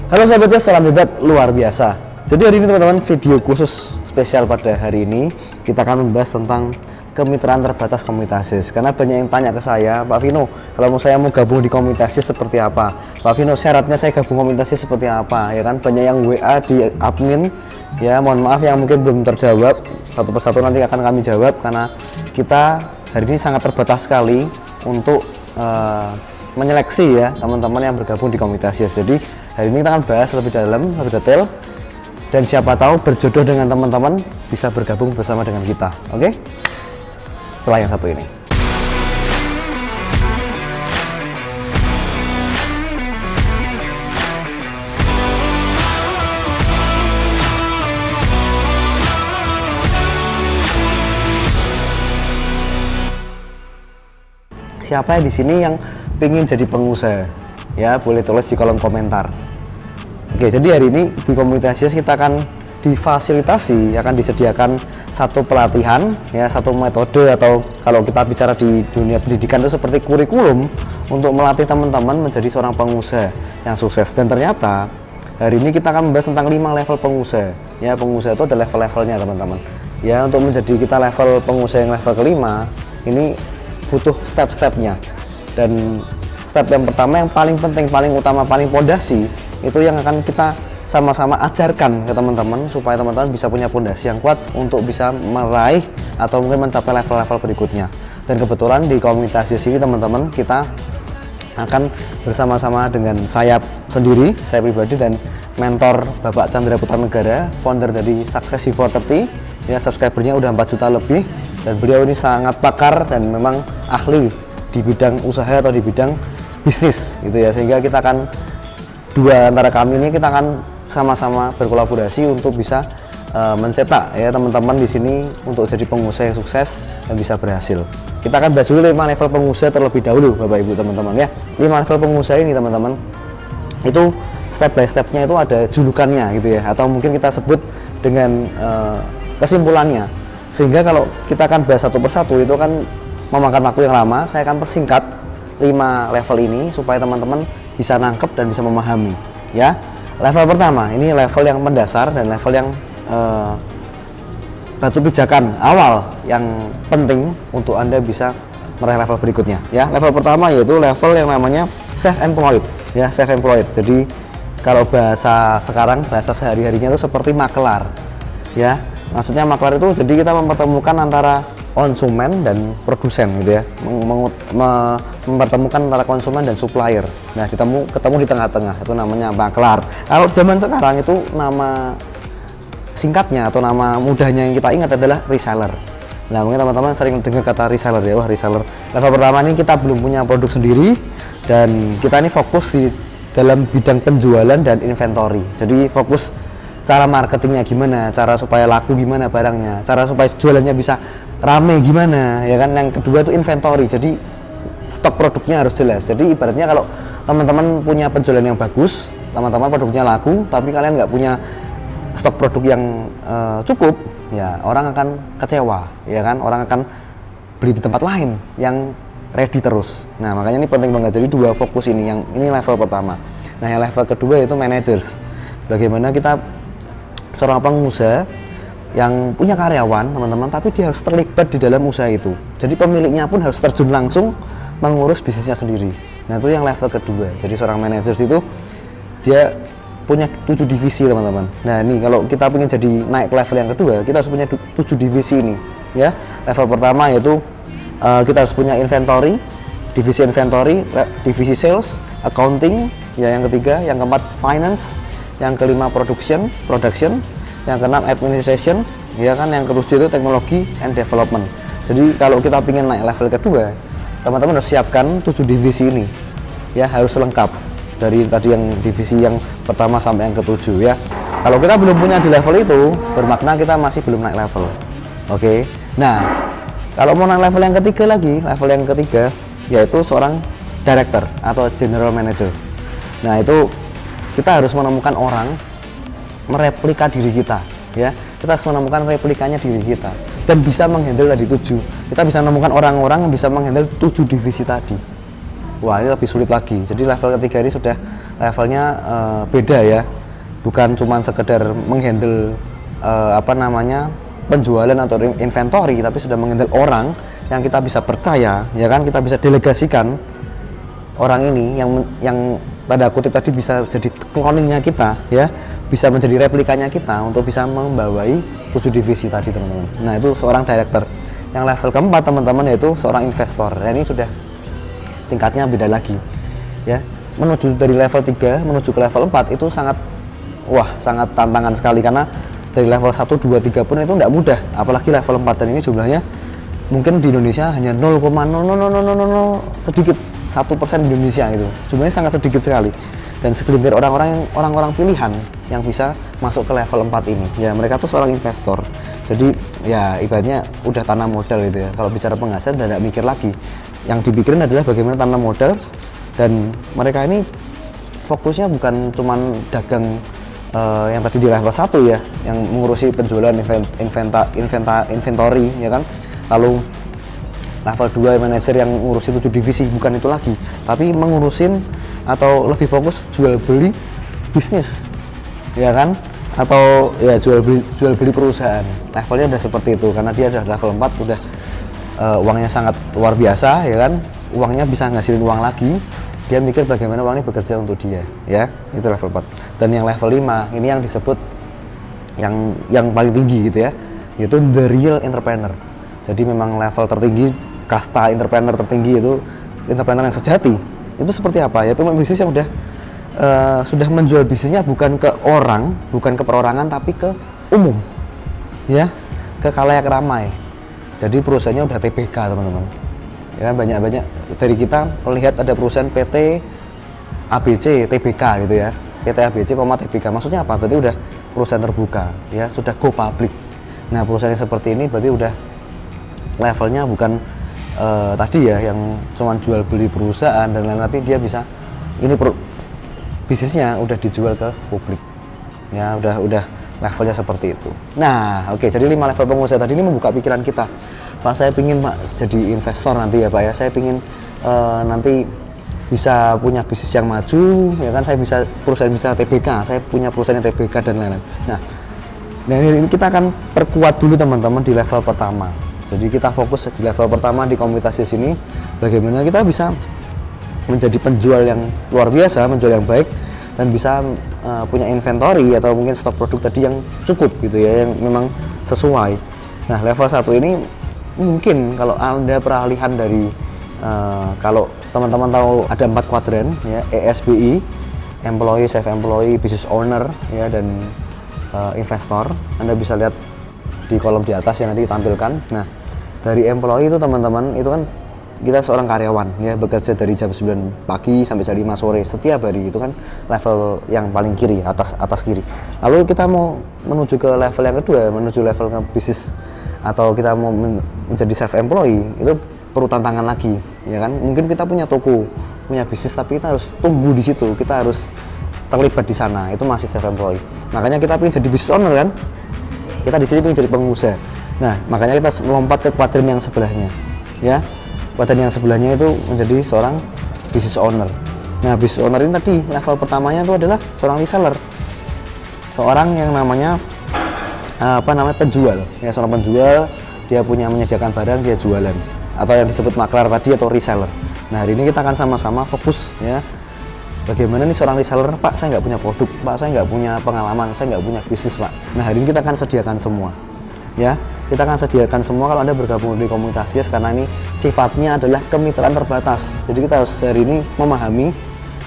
Halo sahabatnya, salam hebat luar biasa. Jadi hari ini teman-teman, video khusus spesial pada hari ini kita akan membahas tentang kemitraan terbatas Komunitas. Karena banyak yang tanya ke saya, Pak Vino, kalau saya mau gabung di Komunitas seperti apa? Pak Vino, syaratnya saya gabung Komunitas seperti apa? Ya kan, banyak yang WA di admin. Ya, mohon maaf yang mungkin belum terjawab. Satu persatu nanti akan kami jawab karena kita hari ini sangat terbatas sekali untuk menyeleksi ya teman-teman yang bergabung di Komunitas. Jadi hari ini kita akan bahas lebih dalam, lebih detail, dan siapa tahu berjodoh dengan teman-teman bisa bergabung bersama dengan kita. Oke? Setelah yang satu ini. Siapa yang di sini yang pengen jadi pengusaha? Ya, boleh tulis di kolom komentar. Oke, jadi hari ini di Komunitas kita akan difasilitasi, akan disediakan satu pelatihan, ya, satu metode, atau kalau kita bicara di dunia pendidikan itu seperti kurikulum untuk melatih teman-teman menjadi seorang pengusaha yang sukses. Dan ternyata hari ini kita akan membahas tentang 5 level pengusaha. Ya, pengusaha itu ada level-levelnya teman-teman. Ya, untuk menjadi kita level pengusaha yang level kelima, ini butuh step-stepnya. Dan step yang pertama, yang paling penting, paling utama, paling pondasi, itu yang akan kita sama-sama ajarkan ke teman-teman supaya teman-teman bisa punya pondasi yang kuat untuk bisa meraih atau mungkin mencapai level-level berikutnya. Dan kebetulan di Komunitas ini teman-teman, kita akan bersama-sama dengan saya sendiri, saya pribadi, dan mentor Bapak Chandra Putra Negara, founder dari Success Before 30. Ya, subscribernya udah 4 juta lebih, dan beliau ini sangat pakar dan memang ahli di bidang usaha atau di bidang bisnis gitu ya, sehingga kita akan dua antara kami ini kita akan sama-sama berkolaborasi untuk bisa mencetak ya teman-teman di sini untuk jadi pengusaha yang sukses dan bisa berhasil. Kita akan bahas dulu 5 level pengusaha terlebih dahulu Bapak Ibu teman-teman ya. 5 level pengusaha ini teman-teman itu step by stepnya itu ada julukannya gitu ya, atau mungkin kita sebut dengan kesimpulannya, sehingga kalau kita akan bahas satu persatu itu kan memakan waktu yang lama. Saya akan persingkat 5 level ini supaya teman-teman bisa nangkep dan bisa memahami ya. Level pertama ini level yang mendasar dan level yang batu pijakan awal yang penting untuk Anda bisa meraih level berikutnya ya. Level pertama yaitu level yang namanya self-employed ya, self-employed. Jadi kalau bahasa sekarang, bahasa sehari-harinya itu seperti makelar ya. Maksudnya makelar itu jadi kita mempertemukan antara konsumen dan produsen gitu ya, mempertemukan antara konsumen dan supplier. Nah, ketemu di tengah-tengah, itu namanya maklar. Kalau zaman sekarang itu nama singkatnya atau nama mudahnya yang kita ingat adalah reseller. Nah, mungkin teman-teman sering dengar kata reseller ya. Wah, reseller. Level pertama ini kita belum punya produk sendiri dan kita ini fokus di dalam bidang penjualan dan inventory. Jadi fokus cara marketingnya gimana, cara supaya laku gimana barangnya, cara supaya jualannya bisa rame gimana ya kan. Yang kedua itu inventory, jadi stok produknya harus jelas. Jadi ibaratnya kalau teman-teman punya penjualan yang bagus, teman-teman produknya laku, tapi kalian nggak punya stok produk yang cukup, ya orang akan kecewa ya kan, orang akan beli di tempat lain yang ready terus. Nah, makanya ini penting banget. Jadi dua fokus ini, yang ini level pertama. Nah, yang level kedua itu managers. Bagaimana kita seorang pengusaha yang punya karyawan teman-teman, tapi dia harus terlibat di dalam usaha itu. Jadi pemiliknya pun harus terjun langsung mengurus bisnisnya sendiri. Nah, itu yang level kedua. Jadi seorang manajer itu dia punya 7 divisi teman-teman. Nah, ini kalau kita ingin jadi naik ke level yang kedua, kita harus punya 7 divisi ini ya. Level pertama yaitu kita harus punya inventory, divisi inventory, divisi sales, accounting ya, yang ketiga, yang keempat finance, yang kelima production, yang keenam administration ya kan, yang ketujuh itu teknologi and development. Jadi kalau kita ingin naik level kedua, teman-teman harus siapkan 7 divisi ini ya, harus lengkap dari tadi yang divisi yang pertama sampai yang ketujuh ya. Kalau kita belum punya di level itu, bermakna kita masih belum naik level. Oke. Nah, kalau mau naik level yang ketiga lagi, level yang ketiga yaitu seorang director atau general manager. Nah, itu kita harus menemukan orang mereplika diri kita ya. Kita harus menemukan replikanya diri kita dan bisa menghandle tadi 7. Kita bisa menemukan orang-orang yang bisa menghandle 7 divisi tadi wah ini lebih sulit lagi. Jadi level ketiga ini sudah levelnya beda ya, bukan cuma sekedar menghandle penjualan atau inventory, tapi sudah menghandle orang yang kita bisa percaya, ya kan, kita bisa delegasikan orang ini yang tanda kutip tadi bisa jadi cloningnya kita, ya, bisa menjadi replikanya kita untuk bisa membawai 7 divisi tadi, teman-teman. Nah, itu seorang director. Yang level keempat, teman-teman, yaitu seorang investor. Nah, ini sudah tingkatnya beda lagi, ya. Menuju dari level 3 menuju ke level 4 itu sangat tantangan sekali, karena dari level 1, 2, 3 pun itu tidak mudah, apalagi level 4, dan ini jumlahnya mungkin di Indonesia hanya 0,000 sedikit, 1% di Indonesia gitu, jumlahnya sangat sedikit sekali, dan segelintir orang-orang pilihan yang bisa masuk ke level 4 ini, ya mereka tuh seorang investor. Jadi ya ibaratnya udah tanam modal gitu ya, kalau bicara penghasilan udah tidak mikir lagi, yang dipikirin adalah bagaimana tanam modal, dan mereka ini fokusnya bukan cuman dagang yang tadi di level 1 ya, yang mengurusi penjualan inventory, ya kan, lalu level 2 manajer yang ngurusi 7 divisi, bukan itu lagi, tapi mengurusin atau lebih fokus jual beli bisnis, ya kan, atau ya jual beli perusahaan. Levelnya udah seperti itu, karena dia udah level 4, udah uangnya sangat luar biasa, ya kan, uangnya bisa ngasilin uang lagi, dia mikir bagaimana uang ini bekerja untuk dia, ya, itu level 4. Dan yang level 5 ini yang disebut yang paling tinggi gitu ya, yaitu the real entrepreneur. Jadi memang level tertinggi, kasta entrepreneur tertinggi itu entrepreneur yang sejati. Itu seperti apa ya? Pemilik bisnis yang sudah menjual bisnisnya bukan ke orang, bukan ke perorangan, tapi ke umum, ya, ke khalayak ramai. Jadi perusahaannya udah TBK, teman-teman. Ya, banyak dari kita melihat ada perusahaan PT ABC TBK gitu ya, PT ABC, TBK, maksudnya apa? Berarti udah perusahaan terbuka, ya, sudah go public. Nah, perusahaan yang seperti ini berarti udah levelnya bukan tadi ya, yang cuma jual beli perusahaan dan lain-lain, tapi dia bisa bisnisnya udah dijual ke publik, ya, udah levelnya seperti itu. Nah, oke, jadi 5 level pengusaha tadi ini membuka pikiran kita. Pak, saya pingin Pak jadi investor nanti ya Pak ya, saya pingin nanti bisa punya bisnis yang maju, ya kan, saya bisa perusahaan bisa TBK, saya punya perusahaan yang TBK dan lain-lain. Nah, ini kita akan perkuat dulu, teman-teman, di level pertama. Jadi kita fokus di level pertama di komunitas di sini, bagaimana kita bisa menjadi penjual yang luar biasa, menjual yang baik, dan bisa punya inventory atau mungkin stok produk tadi yang cukup gitu ya, yang memang sesuai. Nah, level 1 ini mungkin kalau Anda peralihan dari kalau teman-teman tahu ada 4 kuadran ya, ESBI, employee, self employee, business owner, ya, dan investor. Anda bisa lihat di kolom di atas yang nanti ditampilkan. Nah, dari employee itu, teman-teman, itu kan kita seorang karyawan ya, bekerja dari jam 9 pagi sampai jam 5 sore setiap hari, itu kan level yang paling kiri, atas kiri. Lalu kita mau menuju ke level yang kedua, menuju level ke bisnis, atau kita mau menjadi self employee, itu perlu tantangan lagi, ya kan. Mungkin kita punya toko, punya bisnis, tapi kita harus tunggu di situ, kita harus terlibat di sana, itu masih self employee. Makanya kita pengen jadi business owner kan, kita di sini pengen jadi pengusaha. Nah, makanya kita melompat ke kuadran yang sebelahnya, ya. Kuadran yang sebelahnya itu menjadi seorang business owner. Nah, business owner ini tadi level pertamanya itu adalah seorang reseller, seorang yang namanya penjual, ya, seorang penjual. Dia punya menyediakan barang, dia jualan, atau yang disebut maklar tadi atau reseller. Nah, hari ini kita akan sama-sama fokus ya, bagaimana nih seorang reseller, Pak, saya nggak punya produk, Pak, saya nggak punya pengalaman, saya nggak punya bisnis, Pak. Nah, hari ini kita akan sediakan semua, ya, kita akan sediakan semua kalau Anda bergabung di komunitas Yes, karena ini sifatnya adalah kemitraan terbatas. Jadi kita harus hari ini memahami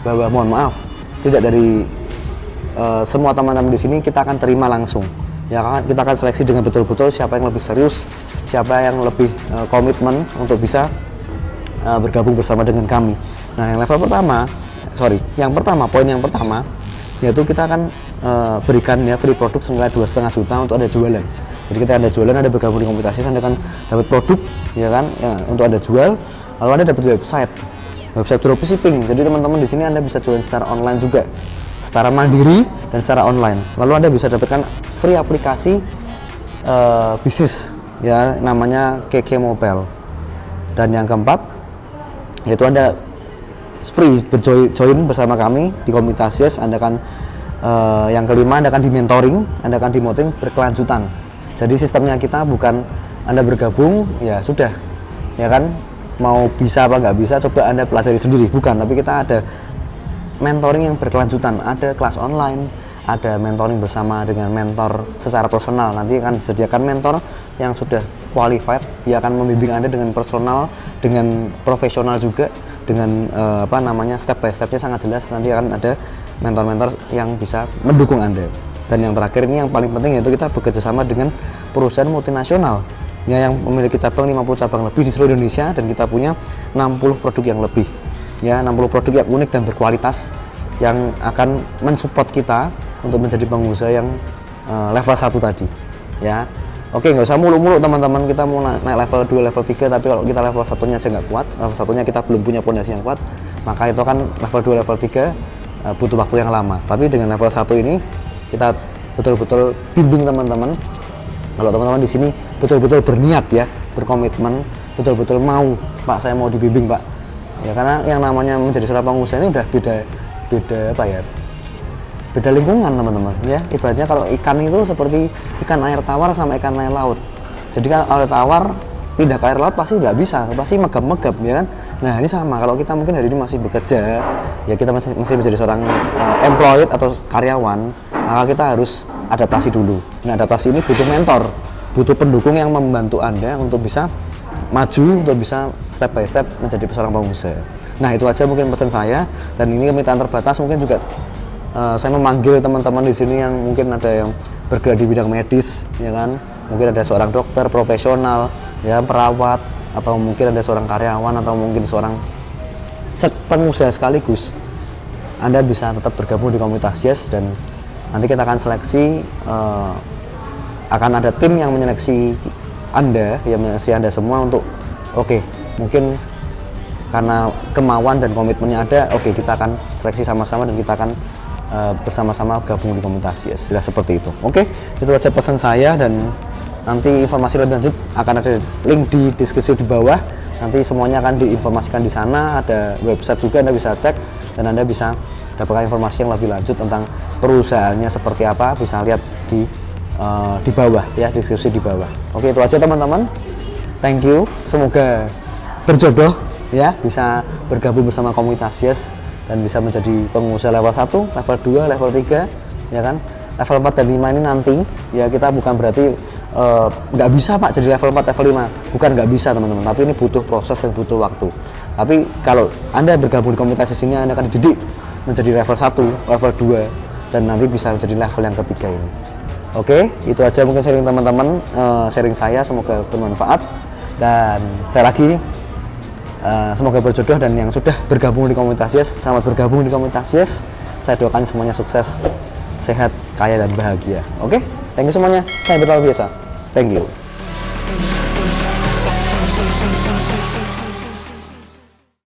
bahwa, mohon maaf, tidak dari semua teman-teman di sini kita akan terima langsung, ya kan. Kita akan seleksi dengan betul-betul siapa yang lebih serius, siapa yang lebih komitmen untuk bisa bergabung bersama dengan kami. Nah, yang level pertama, poin yang pertama, yaitu kita akan berikan ya free produk senilai 2,5 juta untuk Anda jualan. Jadi kita Anda jualan, Anda bergabung di komunitas, Anda akan dapat produk, ya kan, ya, untuk Anda jual. Lalu Anda dapat website dropshipping. Jadi teman-teman di sini Anda bisa jualan secara online juga, secara mandiri dan secara online. Lalu Anda bisa dapatkan free aplikasi bisnis, ya, namanya KK Mobile. Dan yang keempat, yaitu Anda free berjoin bersama kami di komunitas Yes. Anda akan yang kelima, Anda akan di mentoring, Anda akan di mentoring berkelanjutan. Jadi sistemnya kita bukan Anda bergabung ya sudah, ya kan, mau bisa apa nggak bisa coba Anda pelajari sendiri, bukan, tapi kita ada mentoring yang berkelanjutan, ada kelas online, ada mentoring bersama dengan mentor secara personal. Nanti akan disediakan mentor yang sudah qualified, dia akan membimbing Anda dengan personal, dengan profesional juga, dengan step by stepnya sangat jelas. Nanti akan ada mentor-mentor yang bisa mendukung Anda. Dan yang terakhir ini yang paling penting, yaitu kita bekerja sama dengan perusahaan multinasional ya, yang memiliki cabang 50 cabang lebih di seluruh Indonesia, dan kita punya 60 produk yang lebih ya, 60 produk yang unik dan berkualitas yang akan mensupport kita untuk menjadi pengusaha yang level 1 tadi ya. Oke, nggak usah mulu-mulu teman-teman, kita mau naik level 2, level 3, tapi kalau kita level 1-nya aja nggak kuat, level 1-nya kita belum punya pondasi yang kuat, maka itu kan level 2, level 3 butuh waktu yang lama. Tapi dengan level 1 ini kita betul-betul bimbing teman-teman. Kalau teman-teman di sini betul-betul berniat ya, berkomitmen, betul-betul mau, Pak saya mau dibimbing Pak ya, karena yang namanya menjadi seorang pengusaha ini udah beda lingkungan teman-teman ya. Ibaratnya kalau ikan itu seperti ikan air tawar sama ikan air laut. Jadi kalau air tawar pindah ke air laut pasti nggak bisa, pasti megap-megap ya kan. Nah ini sama, kalau kita mungkin hari ini masih bekerja ya, kita masih menjadi seorang employed atau karyawan, maka kita harus adaptasi dulu. Nah adaptasi ini butuh mentor, butuh pendukung yang membantu Anda untuk bisa maju, untuk bisa step by step menjadi seorang pengusaha. Nah itu aja mungkin pesan saya, dan ini kemitraan terbatas. Mungkin juga saya memanggil teman-teman di sini yang mungkin ada yang bergerak di bidang medis ya kan, mungkin ada seorang dokter profesional ya, perawat, atau mungkin ada seorang karyawan, atau mungkin seorang pengusaha sekaligus. Anda bisa tetap bergabung di komunitas Yes, dan nanti kita akan seleksi, akan ada tim yang menyeleksi Anda, yang menyeleksi Anda semua untuk mungkin karena kemauan dan komitmennya ada, kita akan seleksi sama-sama dan kita akan bersama-sama gabung di komunitas Yes. Sudah seperti itu. Itu aja pesan saya, dan nanti informasi lebih lanjut akan ada link di deskripsi di bawah. Nanti semuanya akan diinformasikan di sana, ada website juga Anda bisa cek, dan Anda bisa dapatkan informasi yang lebih lanjut tentang perusahaannya seperti apa, bisa lihat di bawah ya, deskripsi di bawah. Itu aja teman-teman. Thank you. Semoga berjodoh ya, bisa bergabung bersama komunitas Yes dan bisa menjadi pengusaha level 1, level 2, level 3 ya kan. Level 4 dan 5 ini nanti ya, kita bukan berarti nggak bisa Pak jadi level 4, level 5, bukan nggak bisa teman-teman, tapi ini butuh proses dan butuh waktu. Tapi kalau Anda bergabung di komunitas di sini, Anda akan dididik menjadi level 1, level 2, dan nanti bisa menjadi level yang ketiga ini. Itu aja mungkin sharing teman-teman, sharing saya, semoga bermanfaat, dan saya lagi semoga berjodoh, dan yang sudah bergabung di komunitas Yes, selamat bergabung di komunitas Yes. Saya doakan semuanya sukses, sehat, kaya, dan bahagia. Thank you semuanya. Saya Betal biasa. Thank you.